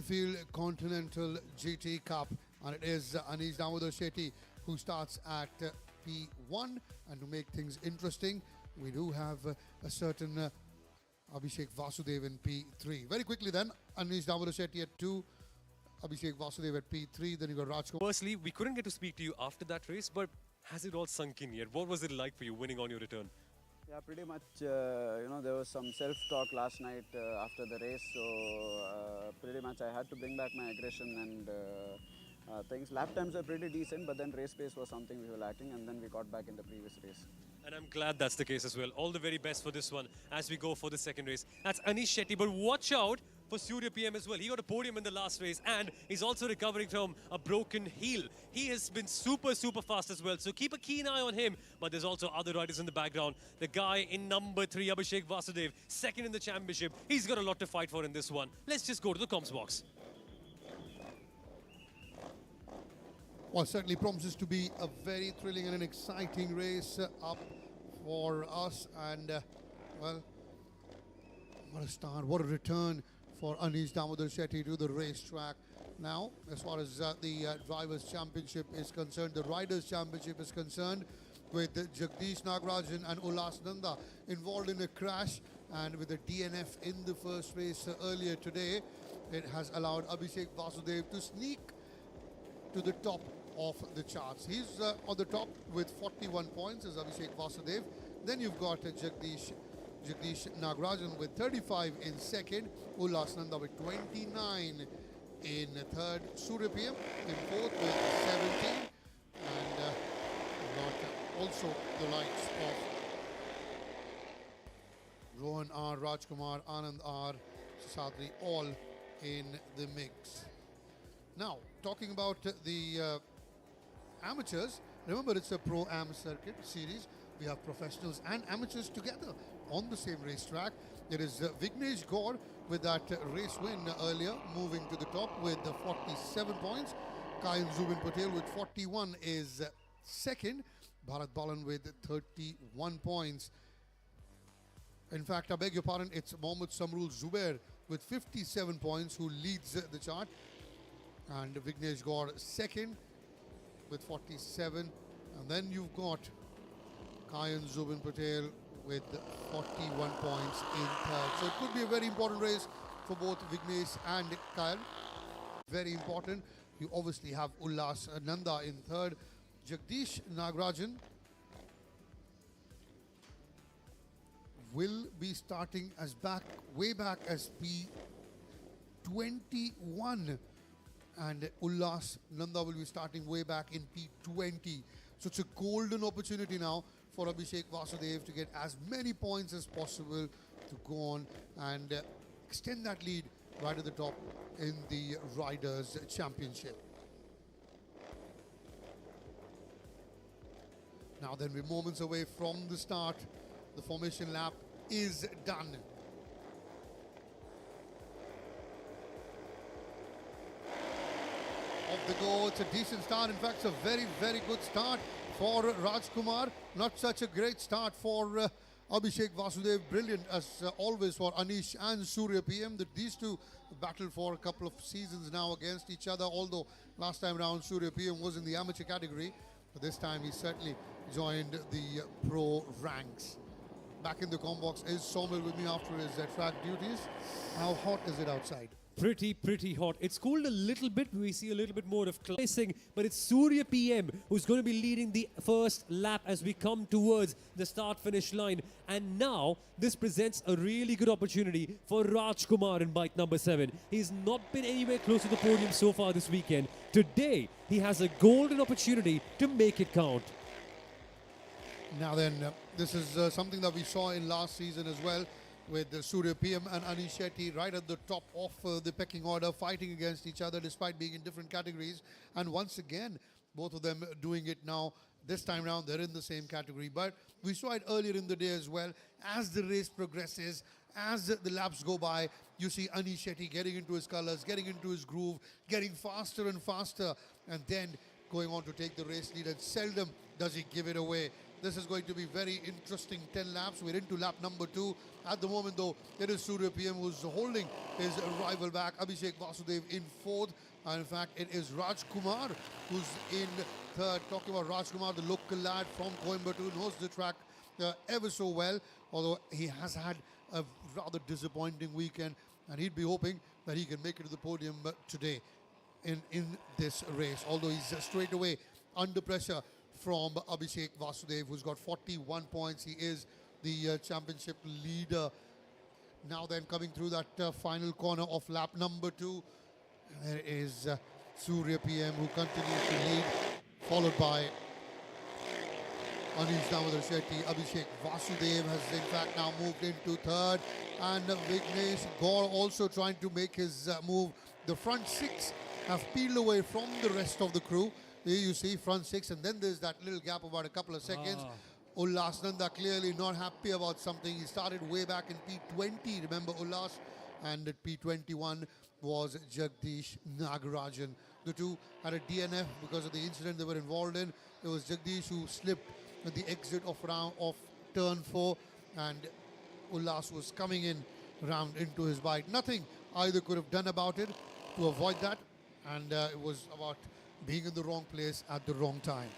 Enfield Continental GT Cup, and it is Anish Damodar Shetty who starts at P1. And to make things interesting, we do have a certain Abhishek Vasudev in P3. Very quickly then, Anish Damodar Shetty at 2, Abhishek Vasudev at P3, then you got Rajkumar. Firstly, we couldn't get to speak to you after that race, but has it all sunk in yet? What was it like for you winning on your return? Yeah, pretty much, there was some self-talk last night after the race, so pretty much I had to bring back my aggression and things. Lap times were pretty decent, but then race pace was something we were lacking, and then we got back in the previous race. And I'm glad that's the case as well. All the very best for this one as we go for the second race. That's Anish Shetty, but watch out for Surya PM as well. He got a podium in the last race and he's also recovering from a broken heel. He has been super fast as well, so keep a keen eye on him. But there's also other riders in the background. The guy in number 3, Abhishek Vasudev, second in the championship. He's got a lot to fight for in this one. Let's just go to the comms box. Well, certainly promises to be a very thrilling and an exciting race up for us. And, well, what a start, what a return for Anish Damodar Shetty to the racetrack. Now, as far as the Drivers' Championship is concerned, the Riders' Championship is concerned, with Jagdish Nagarajan and Ullas Nanda involved in a crash, and with a DNF in the first race earlier today, it has allowed Abhishek Vasudev to sneak to the top of the charts. He's on the top with 41 points as Abhishek Vasudev. Then you've got Jagdish Nagarajan with 35 in second, Ullas Nanda with 29 in third, Surya PM in fourth with 17, and got also the likes of Rohan R, Rajkumar, Anand R, Sadri, all in the mix. Now, talking about the amateurs, remember it's a Pro-Am circuit series. We have professionals and amateurs together on the same racetrack. There is Vignesh Gaur with that race win earlier, moving to the top with 47 points. Kayan Zubin Patel with 41 is second. Bharat Balan with 31 points. In fact, I beg your pardon, it's Mohammad Samrul Zubair with 57 points who leads the chart. And Vignesh Gaur second with 47. And then you've got Kayan Zubin Patel with 41 points in third. So it could be a very important race for both Vignesh and Kayan. Very important. You obviously have Ullas Nanda in third. Jagdish Nagarajan will be starting as way back as P21. And Ullas Nanda will be starting way back in P20. So it's a golden opportunity now for Abhishek Vasudev to get as many points as possible to go on and extend that lead right at the top in the Riders' Championship. Now then, we're moments away from the start. The formation lap is done. Off the go, it's a decent start. In fact, it's a very good start for Rajkumar. Not such a great start for Abhishek Vasudev. Brilliant as always for Anish and Surya PM. These two battled for a couple of seasons now against each other, although last time around Surya PM was in the amateur category. But this time he certainly joined the pro ranks. Back in the comm box is Somil with me after his track duties. How hot is it outside? Pretty hot. It's cooled a little bit. We see a little bit more of racing, but it's Surya PM who's going to be leading the first lap as we come towards the start-finish line. And now this presents a really good opportunity for Rajkumar in bike number 7. He's not been anywhere close to the podium so far this weekend. Today, he has a golden opportunity to make it count. Now then, this is something that we saw in last season as well, with Surya PM and Anish Shetty right at the top of the pecking order, fighting against each other despite being in different categories. And once again, both of them doing it now. This time around, they're in the same category. But we saw it earlier in the day as well. As the race progresses, as the laps go by, you see Anish Shetty getting into his colors, getting into his groove, getting faster and faster, and then going on to take the race lead. And seldom does he give it away. This is going to be very interesting 10 laps. We're into lap number 2. At the moment, though, it is Surya PM who's holding his rival back. Abhishek Vasudev in 4th. And in fact, it is Raj Kumar who's in 3rd. Talking about Raj Kumar, the local lad from Coimbatore, knows the track ever so well. Although he has had a rather disappointing weekend. And he'd be hoping that he can make it to the podium today in this race. Although he's straight away under pressure from Abhishek Vasudev, who's got 41 points. He is the championship leader. Now then, coming through that final corner of lap number 2, there is Surya PM, who continues to lead, followed by Anish Damodar Shetty. Abhishek Vasudev has in fact now moved into 3rd, and Vignesh Gaur also trying to make his move. The front 6 have peeled away from the rest of the crew. Here you see front 6, and then there's that little gap about a couple of seconds. Ullas Nanda clearly not happy about something. He started way back in P20, remember Ullas? And at P21 was Jagdish Nagarajan. The two had a DNF because of the incident they were involved in. It was Jagdish who slipped at the exit of turn 4, and Ullas was coming in round into his bike. Nothing either could have done about it to avoid that, and it was about being in the wrong place at the wrong time.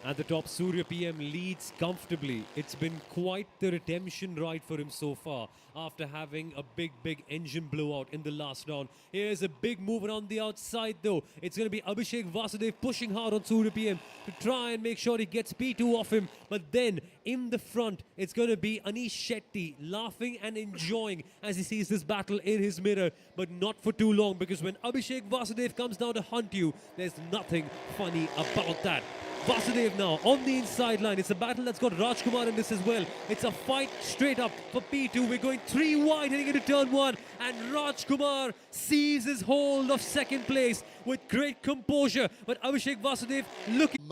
At the top, Surya PM leads comfortably. It's been quite the redemption ride for him so far after having a big engine blowout in the last round. Here's a big move around the outside though. It's going to be Abhishek Vasudev pushing hard on Surya PM to try and make sure he gets P2 off him. But then in the front, it's going to be Anish Shetty laughing and enjoying as he sees this battle in his mirror. But not for too long, because when Abhishek Vasudev comes down to hunt you, there's nothing funny about that. Vasudev now on the inside line. It's a battle that's got Rajkumar in this as well. It's a fight straight up for P2. We're going 3 wide heading into turn 1, and Rajkumar seizes hold of 2nd place with great composure. But Abhishek Vasudev looking...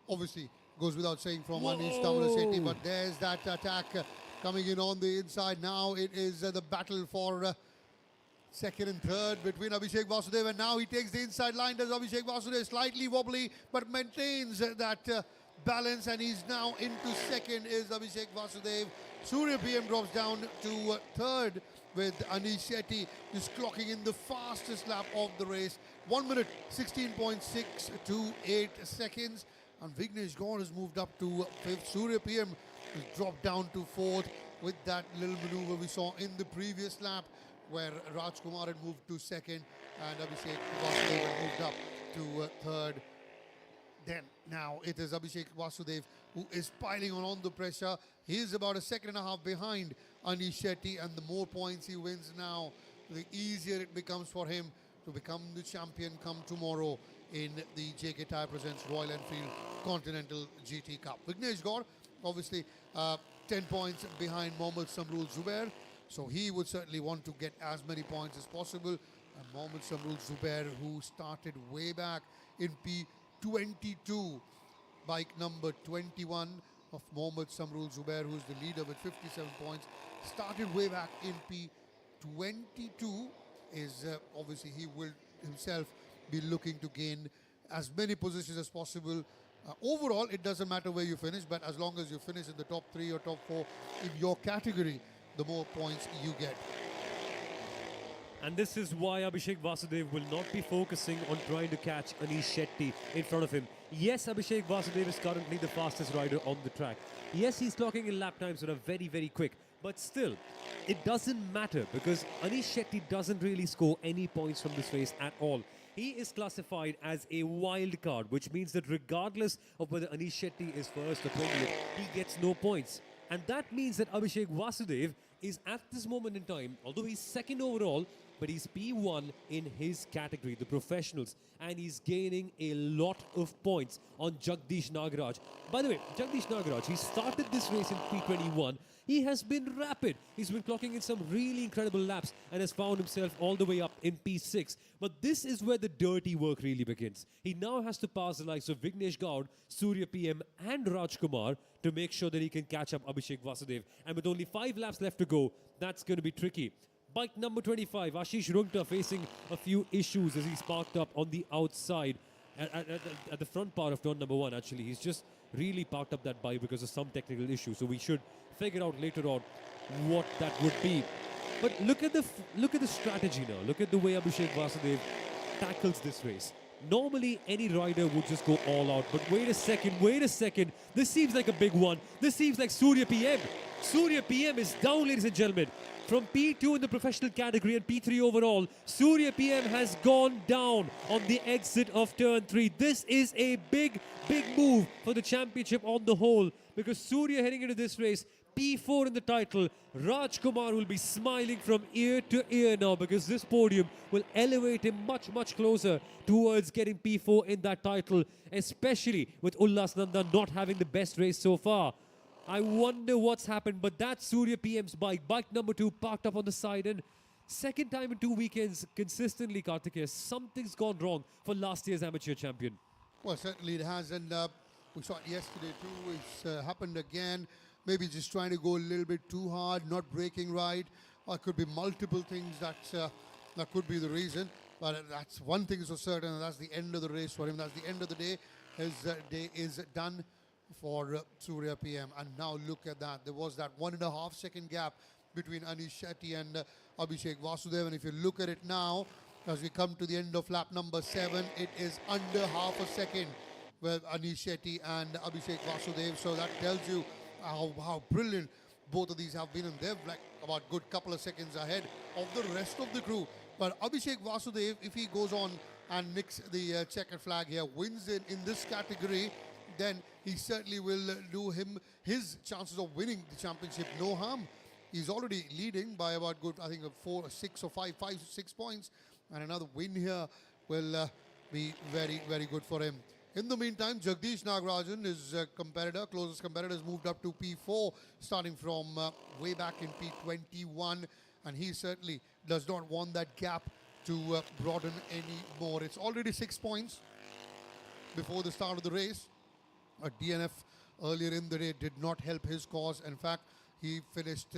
Obviously, goes without saying from Anish Damodar Shetty, but there's that attack coming in on the inside. Now it is the battle for 2nd and 3rd between Abhishek Vasudev, and now he takes the inside line. Does Abhishek Vasudev slightly wobbly but maintains that balance, and he's now into 2nd is Abhishek Vasudev. Surya PM drops down to 3rd with Anish Shetty just clocking in the fastest lap of the race. 1 minute 16.628 seconds, and Vignesh Gaur has moved up to 5th. Surya PM has dropped down to 4th with that little maneuver we saw in the previous lap, where Rajkumar had moved to 2nd and Abhishek Vasudev had moved up to 3rd. Then now it is Abhishek Vasudev who is piling on the pressure. He is about a 1.5 seconds behind Anish Shetty, and the more points he wins now, the easier it becomes for him to become the champion come tomorrow in the JK Tyre presents Royal Enfield Continental GT Cup. Vignesh Gaur, obviously 10 points behind Mohammad Samrul Zubair. So he would certainly want to get as many points as possible. And Mohammad Samrul Zubair, who started way back in P22, bike number 21 of Mohammad Samrul Zubair, who's the leader with 57 points, started way back in P22, is obviously he will himself be looking to gain as many positions as possible. Overall, it doesn't matter where you finish, but as long as you finish in the top 3 or top 4 in your category, the more points you get. And this is why Abhishek Vasudev will not be focusing on trying to catch Anish Shetty in front of him. Yes, Abhishek Vasudev is currently the fastest rider on the track. Yes, he's clocking in lap times that are very quick. But still, it doesn't matter, because Anish Shetty doesn't really score any points from this race at all. He is classified as a wild card, which means that regardless of whether Anish Shetty is first or 20th, he gets no points. And that means that Abhishek Vasudev is at this moment in time, although he's 2nd overall, but he's P1 in his category, the professionals, and he's gaining a lot of points on Jagdish Nagaraj. By the way, Jagdish Nagaraj, he started this race in P21. He has been rapid. He's been clocking in some really incredible laps and has found himself all the way up in P6. But this is where the dirty work really begins. He now has to pass the likes of Vignesh Gaur, Surya PM and Rajkumar to make sure that he can catch up Abhishek Vasudev. And with only 5 laps left to go, that's going to be tricky. Bike number 25, Ashish Rungta, facing a few issues as he's parked up on the outside. at the front part of turn number 1, actually. He's just really parked up that bike because of some technical issue. So we should figure out later on what that would be. But look at the strategy now. Look at the way Abhishek Vasudev tackles this race. Normally, any rider would just go all out. But wait a second. This seems like a big one. This seems like Surya PM. Surya PM is down, ladies and gentlemen. From P2 in the professional category and P3 overall, Surya PM has gone down on the exit of turn 3. This is a big move for the championship on the whole, because Surya heading into this race, P4 in the title. Rajkumar will be smiling from ear to ear now, because this podium will elevate him much closer towards getting P4 in that title, especially with Ullas Nanda not having the best race so far. I wonder what's happened, but that's Surya PM's bike number 2 parked up on the side, and second time in 2 weekends consistently, Kartikeya, something's gone wrong for last year's amateur champion. Well, certainly it has, and we saw it yesterday too. It's happened again. Maybe just trying to go a little bit too hard, not braking right. Or it could be multiple things that could be the reason. But that's one thing is for certain, and that's the end of the race for him. That's the end of the day. His day is done for Surya PM. And now look at that. There was that 1.5 second gap between Anish Shetty and Abhishek Vasudev. And if you look at it now, as we come to the end of lap number 7, it is under half a second with Anish Shetty and Abhishek Vasudev. So that tells you how brilliant both of these have been, and they're like about good couple of seconds ahead of the rest of the crew. But Abhishek Vasudev, if he goes on and nicks the checkered flag here, wins it in this category, then he certainly will do his chances of winning the championship no harm. He's already leading by about good, I think, 4 or 6 or 5, 6 points, and another win here will be very good for him. In the meantime, Jagdish Nagarajan, his closest competitor, has moved up to P4, starting from way back in P21, and he certainly does not want that gap to broaden any more. It's already 6 points before the start of the race. A DNF earlier in the day did not help his cause. In fact, he finished,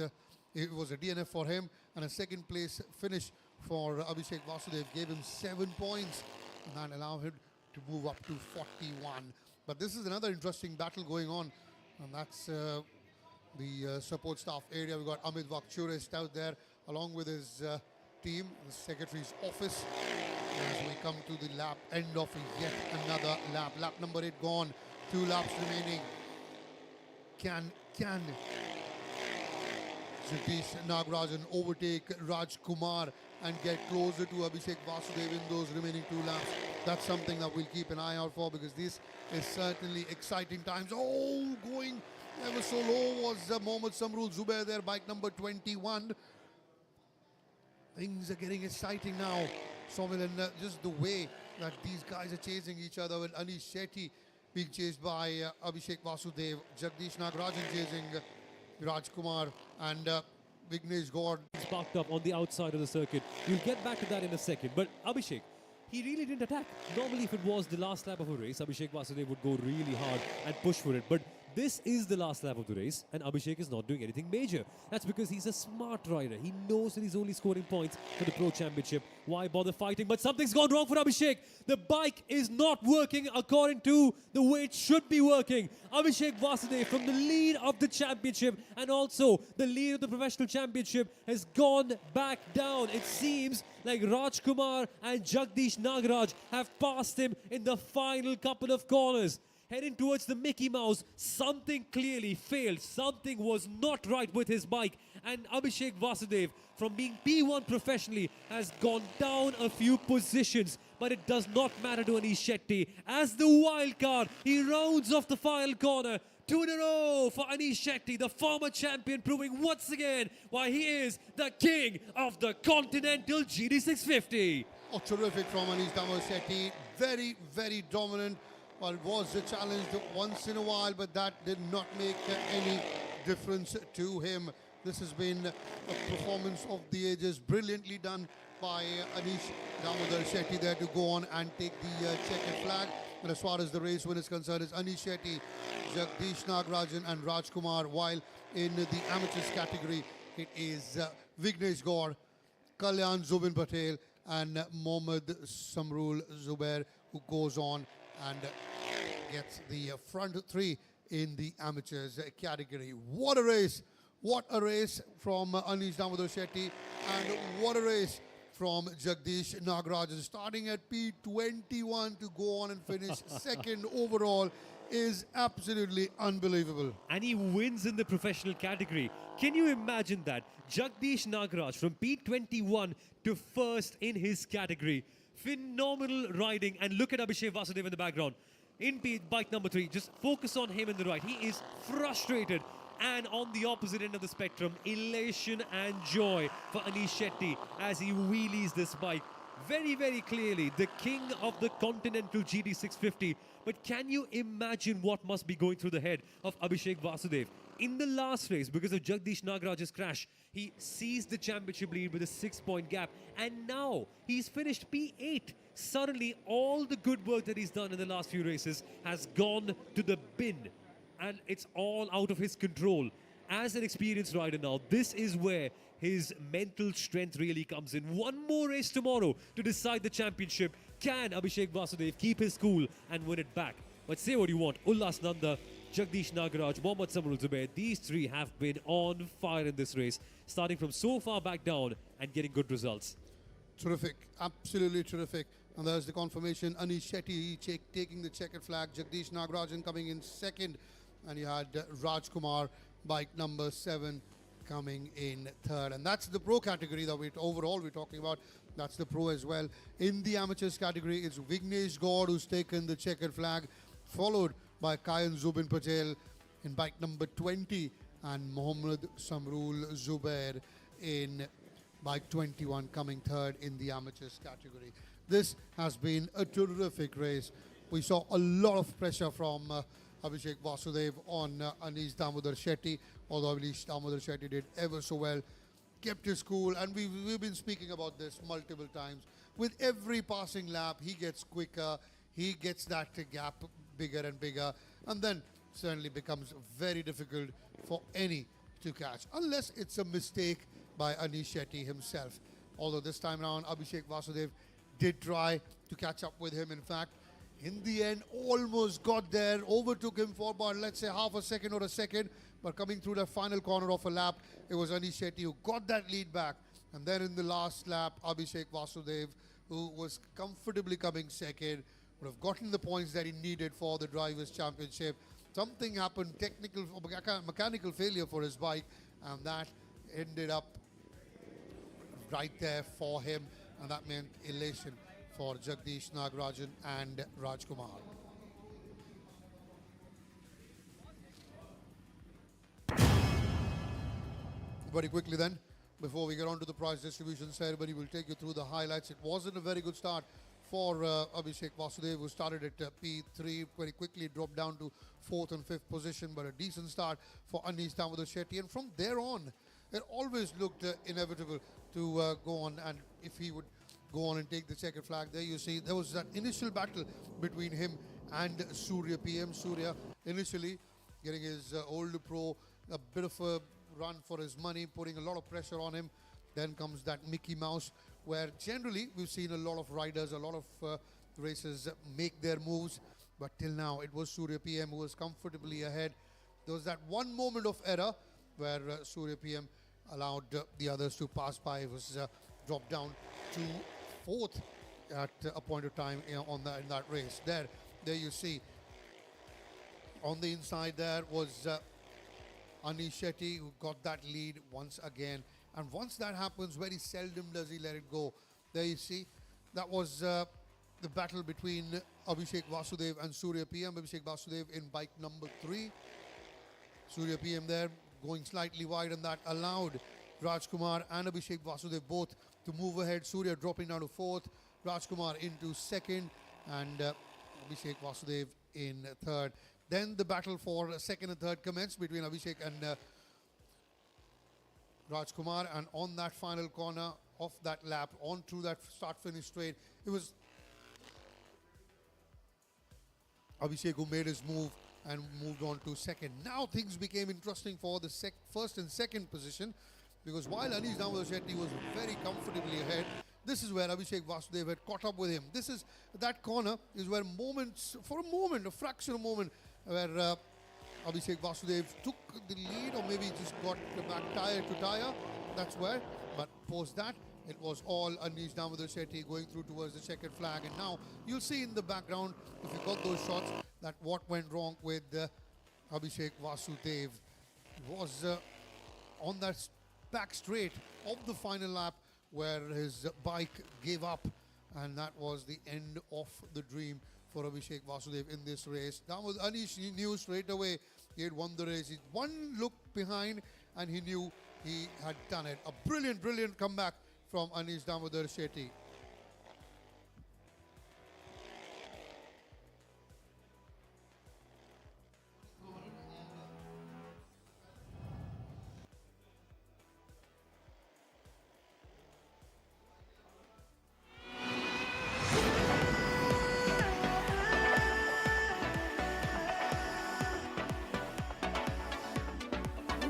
it was a DNF for him, and a second place finish for Abhishek Vasudev gave him 7 points, and that allowed him to move up to 41. But this is another interesting battle going on, and that's the support staff area. We've got Amit Vakchurist out there along with his team, the secretary's office, as we come to the end of yet another lap. Lap number 8 gone, 2 laps remaining. Can Jagdish Nagarajan overtake Rajkumar and get closer to Abhishek Vasudev in those remaining 2 laps? That's something that we'll keep an eye out for, because this is certainly exciting times. Oh, going ever so low was Mohammad Samrul Zubair there, bike number 21. Things are getting exciting now, Somil, and just the way that these guys are chasing each other, with Anish Shetty being chased by Abhishek Vasudev, Jagdish Nagarajan chasing Rajkumar, and Vignesh Gaur. He's parked up on the outside of the circuit. We'll get back to that in a second. But Abhishek, he really didn't attack. Normally, if it was the last lap of a race, Abhishek Vasudev would go really hard and push for it. But this is the last lap of the race, and Abhishek is not doing anything major. That's because he's a smart rider. He knows that he's only scoring points for the Pro Championship. Why bother fighting? But something's gone wrong for Abhishek. The bike is not working according to the way it should be working. Abhishek Vasudev, from the lead of the championship and also the lead of the professional championship, has gone back down. It seems like Rajkumar and Jagdish Nagaraj have passed him in the final couple of corners. Heading towards the Mickey Mouse, something clearly failed. Something was not right with his bike. And Abhishek Vasudev, from being P1 professionally, has gone down a few positions. But it does not matter to Anish Shetty. As the wild card, he rounds off the final corner. 2 in a row for Anish Shetty, the former champion, proving once again why he is the king of the Continental GT 650. Oh, terrific from Anish Shetty. Very dominant. Well, it was challenged once in a while, but that did not make any difference to him. This has been a performance of the ages, brilliantly done by Anish Damodar Shetty there to go on and take the checkered flag. But as far as the race win is concerned, it's Anish Shetty, Jagdish Nagarajan and Rajkumar, while in the amateurs category, it is Vignesh Gaur, Kalyan Zubin Patel and Mohammad Samrul Zubair, who goes on and gets the front three in the amateurs category. What a race! What a race from Anish Damodar Shetty, and what a race from Jagdish Nagarajan. Starting at P21 to go on and finish second overall is absolutely unbelievable. And he wins in the professional category. Can you imagine that? Jagdish Nagaraj from P21 to first in his category. Phenomenal riding. And look at Abhishek Vasudev in the background. In bike number 3, just focus on him in the right. He is frustrated. And on the opposite end of the spectrum, elation and joy for Anish Shetty as he wheelies this bike. Very, very clearly, the king of the Continental GT 650. But can you imagine what must be going through the head of Abhishek Vasudev? In the last race, because of Jagdish Nagaraj's crash, he seized the championship lead with a 6-point gap. And now he's finished P8. Suddenly, all the good work that he's done in the last few races has gone to the bin. And it's all out of his control. As an experienced rider now, this is where his mental strength really comes in. One more race tomorrow to decide the championship. Can Abhishek Vasudev keep his cool and win it back? But say what you want, Ullas Nanda, Jagdish Nagaraj, Mohammad Samrul Zubair, these three have been on fire in this race, starting from so far back down and getting good results. Terrific, absolutely terrific. And there's the confirmation, Anish Shetty taking the checkered flag, Jagdish Nagarajan coming in second, and you had Rajkumar, bike number 7, coming in third. And that's the pro category that we're talking about. That's the pro as well. In the amateurs category, it's Vignesh Gaur who's taken the checkered flag, followed by Kayan Zubin Patel in bike number 20 and Mohammad Samrul Zubair in bike 21 coming third in the amateurs category. This has been a terrific race. We saw a lot of pressure from Abhishek Vasudev on Anish Damodar Shetty, although Anish Damodar Shetty did ever so well, kept his cool, and we've been speaking about this multiple times. With every passing lap, he gets quicker, he gets that gap bigger and bigger, and then certainly becomes very difficult for any to catch, unless it's a mistake by Anish Shetty himself. Although this time around, Abhishek Vasudev did try to catch up with him. In fact, in the end, almost got there, overtook him for about, let's say, half a second or a second, but coming through the final corner of a lap, it was Anish Shetty who got that lead back. And then in the last lap, Abhishek Vasudev, who was comfortably coming second, would have gotten the points that he needed for the Drivers' Championship. Something happened, technical, mechanical failure for his bike, and that ended up right there for him, and that meant elation for Jagdish Nagarajan and Rajkumar. Very quickly then, before we get on to the prize distribution ceremony, we'll take you through the highlights. It wasn't a very good start for Abhishek Vasudev, who started at P3, very quickly dropped down to 4th and 5th position, but a decent start for Anish Damodar Shetty. And from there on, it always looked inevitable to go on, and if he would go on and take the checkered flag. There you see, there was that initial battle between him and Surya PM. Surya initially getting his old pro a bit of a run for his money, putting a lot of pressure on him. Then comes that Mickey Mouse, where generally we've seen a lot of riders, a lot of racers make their moves, but till now it was Surya PM who was comfortably ahead. There was that one moment of error where Surya PM allowed the others to pass by. It was dropped down to 4th at a point of time in that race. There you see, on the inside there was Anish Shetty, who got that lead once again. And once that happens, very seldom does he let it go. There you see, that was the battle between Abhishek Vasudev and Surya PM. Abhishek Vasudev in bike number 3. Surya PM there going slightly wide, and that allowed Rajkumar and Abhishek Vasudev both to move ahead. Surya dropping down to 4th, Rajkumar into 2nd, and Abhishek Vasudev in 3rd. Then the battle for 2nd and 3rd commenced between Abhishek and Rajkumar, and on that final corner of that lap, on through that start-finish straight, it was Abhishek who made his move and moved on to 2nd. Now things became interesting for the 1st and 2nd position, because while Anish Damodar Shetty was very comfortably ahead, This is where Abhishek Vasudev had caught up with him. This is that corner is where for a moment, a fraction of a moment, where Abhishek Vasudev took the lead, or maybe just got back Tyre to Tyre. That's where. But post that, it was all Anish Damodar Shetty going through towards the checkered flag. And now you'll see in the background, if you got those shots, that what went wrong with Abhishek Vasudev. He was on that back straight of the final lap where his bike gave up, and that was the end of the dream for Abhishek Vasudev in this race. Now with Anish, he knew straight away he had won the race. He one look behind and he knew he had done it. A brilliant, brilliant comeback from Anish Damodar Shetty.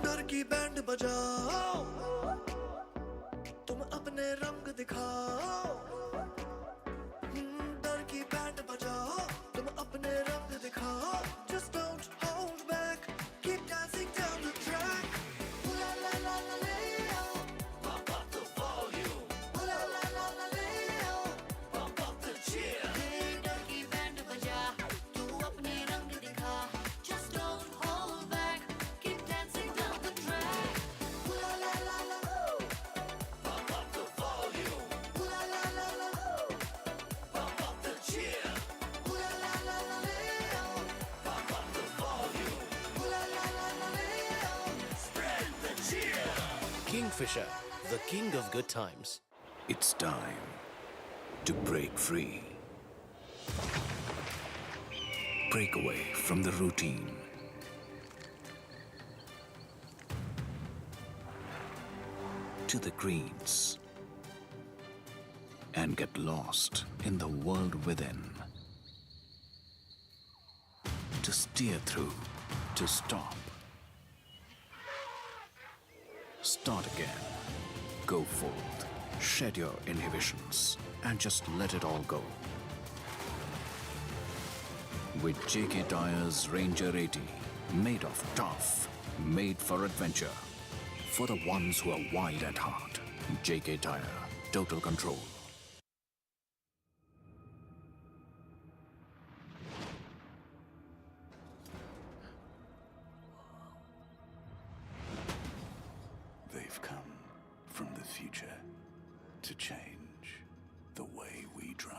डर की band बजाओ, तुम अपने रंग दिखाओ। डर की band बजाओ, तुम अपने रंग दिखाओ। Just don't hold back, keep dancing down the track. Ooh la la la la la, pump up the volume. Ooh la la la la la, pump up the cheer. डर की बैंड बजा, तू अपने रंग दिखा। Just don't hold back, keep dancing down the track. Ooh la la la la, pump up the volume. Ooh la la la la, pump up the cheer. Ooh la la la la la, pump up the volume. Ooh la la la la la, spread the cheer. Kingfisher, the king of good times. It's time to break free. Break away from the routine. To the greens. And get lost in the world within. To steer through, to stop. Start again. Go forth. Shed your inhibitions and just let it all go. With JK Tyre's Ranger 80, made of tough, made for adventure. For the ones who are wide at heart. JK Tyre, total control. They've come from the future to change the way we drive.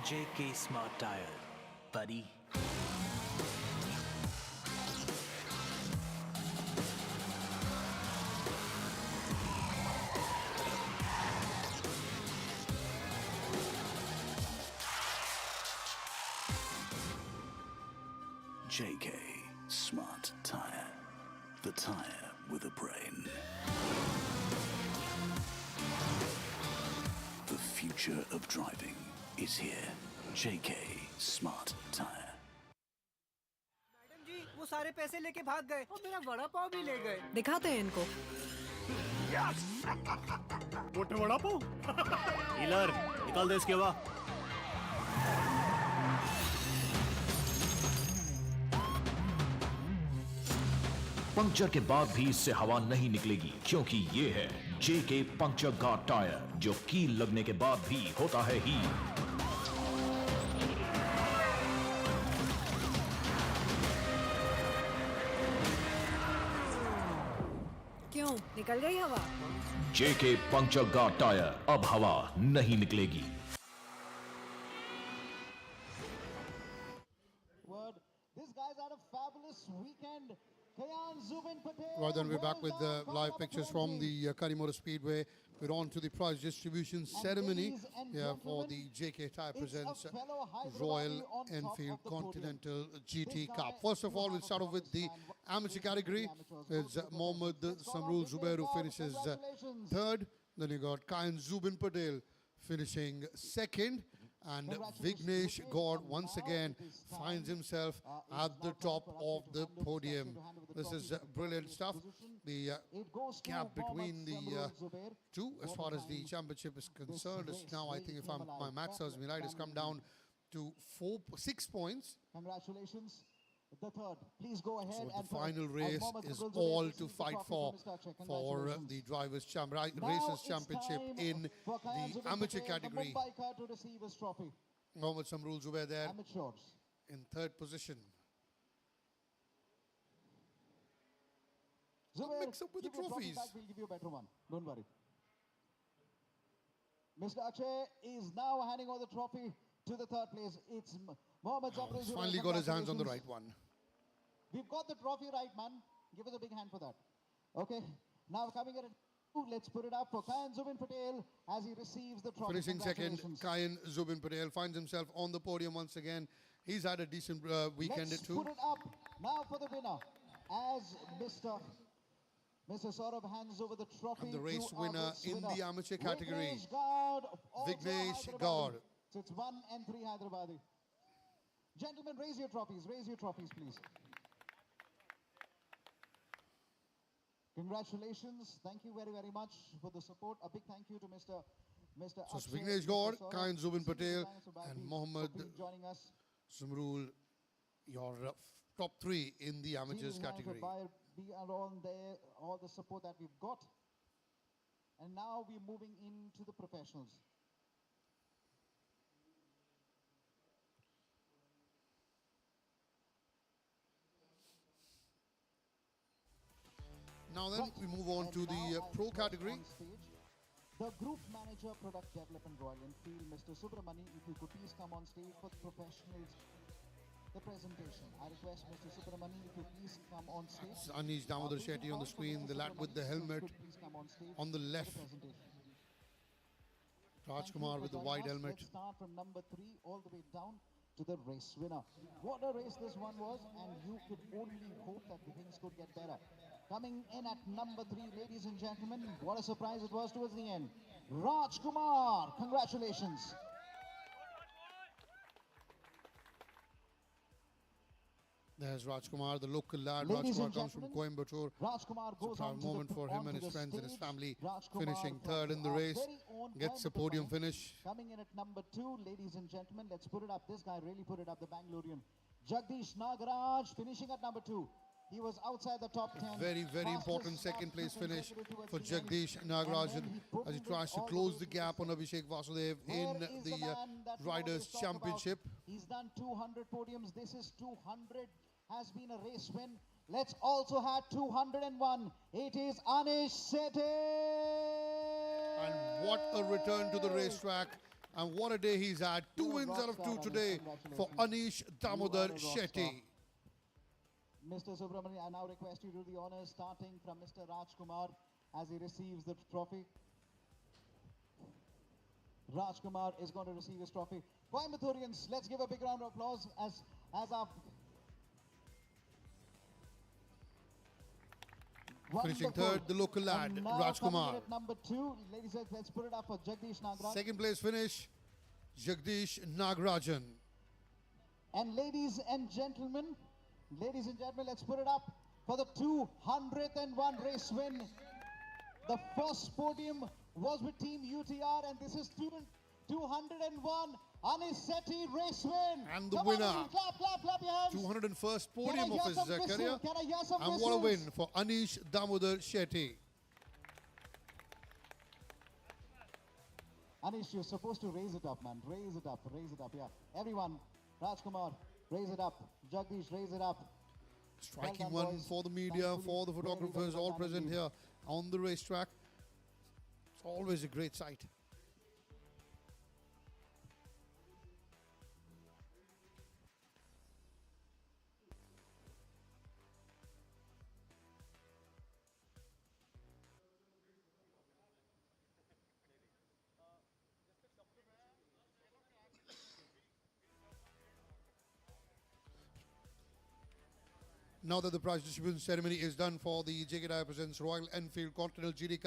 JK Smart Tyre, buddy. JK Smart Tyre. The tyre with a brain. The future of driving is here. JK Smart Tyre. Madam ji वो सारे पैसे लेके भाग गए और मेरा वड़ा पाव भी ले गए। दिखाते हैं इनको। मोटे वड़ा पाव। हीलर, निकाल दे इसके हवा। पंक्चर के बाद भी इससे हवा नहीं निकलेगी क्योंकि ये है JK पंक्चर गार्ड टायर जो कील लगने के बाद भी होता है ही। क्यों निकल गई हवा? JK पंक्चर गार्ड टायर, अब हवा नहीं निकलेगी। Right, then we're back with the live pictures from the Kari Motor Speedway We're on to the prize distribution ceremony ladies and here for gentlemen, the JK Tyre it's presents a fellow Hyderabadi Royal on top Enfield of the podium. Continental GT This guy, Cup. First of you all, have we'll a start off with the promise, man. amateur Listen to the category. amateurs. Go It's to the Mohammad professionals. Let's call Samrul on Vignesh Zubair who God. finishes Congratulations. third. Then you got Kayan Zubin Patel finishing second. And Vignesh God once again finds himself at the top of the podium. This is brilliant stuff. The gap between the two as far as the championship is concerned is now, I think if my math serves me right, has come down to 6 points. Congratulations. The third. Please go ahead. So the and final as race Mohammad is Samrul Zubair all receives to the fight trophy for from Mr. Check. the Congratulations. Drivers' Now Races it's Championship time in for Kayan the Zubin amateur Patel, category. the Mumbai to receive his trophy. Mohammad Samrul Zubair there Amateurs. in third position. Zubair, mix up with the give your trophy trophies. back, we'll give you a better one. Don't worry. Mr. Akshay is now handing over the trophy to the third place. It's Mohammad Samrul He's Zubair. finally got his hands on the Congratulations. right one. We've got the trophy right, man. Give us a big hand for that. Okay. Now coming at it, let's put it up for Kayan Zubin Patel as he receives the trophy. Finishing second, Congratulations. Kayan Zubin Patel finds himself on the podium once again. He's had a decent weekend Let's too. put it up now for the winner as Mr. Saurabh hands over the trophy And the race to our winner race in winner, the amateur category, Vignesh God, also Vignesh Hyderabadi. God. So it's 1 and 3 Hyderabadi. Gentlemen, raise your trophies, please. Congratulations. Thank you very, very much for the support. A big thank you to Mr. So it's Akshay, Vignesh Mr. God, Saurabh, Kayan Zubin Patel, Mr. Subhadeep and Mohammad for joining us. Samrul, your top three in the amateurs Serious hands category. by we are on there, all the support that we've got. And now we're moving into the professionals. Now then, we move on And to the now I pro call category. on stage the Group Manager Product Development Royal Enfield, Mr. Subramani, if you could please come on stage for the professionals, the presentation. I request Mr. Subramani, if you please come on stage. It's Anish Damodar Shetty on the screen, the lad with the helmet Please come on stage on the for left. presentation. Raj Thank you Kumar for with the joining white us. helmet. Let's start from number 3 all the way down to the race winner. What a race this one was, and you could only hope that the things could get better. Coming in at number 3, ladies and gentlemen, what a surprise it was towards the end. Raj Kumar, congratulations. There's Raj Kumar, the local lad. Ladies Raj Kumar and comes from gentlemen, Coimbatore. Raj Kumar It's a goes proud on to moment the, for him onto and his the friends and his stage. family. Raj Kumar Finishing from third in the our race. very own Gets a Coimbatore podium Mummy. finish. Coming in at number 2, ladies and gentlemen, let's put it up. This guy really put it up, the Bangalorean. Jagdish Nagaraj finishing at number 2. He was outside the top 10. Very, very Fastest important lap, second place 2 finish consecutive towards for the end. Jagdish And Nagarajan then he as he pulled tries it to all close way the to gap on Abhishek Vasudev in Where is the man that we Riders always talk about? Championship. He's done 200 podiums. This is 200. Has been a race win. Let's also have 201. It is Anish Sethi. And what a return to the racetrack. And what a day he's had. 2 You're a wins rock out of star, 2 Anish. today for Congratulations. Anish Damodar You are a rock Shetty. Mr. Subramani, I now request you to do the honors, starting from Mr. Raj Kumar as he receives the trophy. Raj Kumar is going to receive his trophy. Coimbaturians, let's give a big round of applause as our Finishing wonderful. third, the local lad, And now Raj coming in Kumar. at number 2, ladies and gentlemen, let's put it up for Jagdish Nagraj. Second place finish, Jagdish Nagarajan. And ladies and gentlemen, let's put it up for the 201 race win. The first podium was with Team UTR, and this is 201 Anish Sethi race win. And the Come winner, on, clap your hands. 201st Can I podium of hear his some whistle? career. Can I hear some And what a whistles? win for Anish Damodar Shetty. Anish, you're supposed to raise it up, man. Raise it up, yeah. Everyone, Rajkumar, raise it up. Jagdish, raise it up. Striking Well done, one boys. for the media, Thankfully, for the very, very photographers, well all done present indeed. here on the racetrack. It's always a great sight. now that the prize distribution ceremony is done for the JK Tyre presents Royal Enfield Continental GT Cup.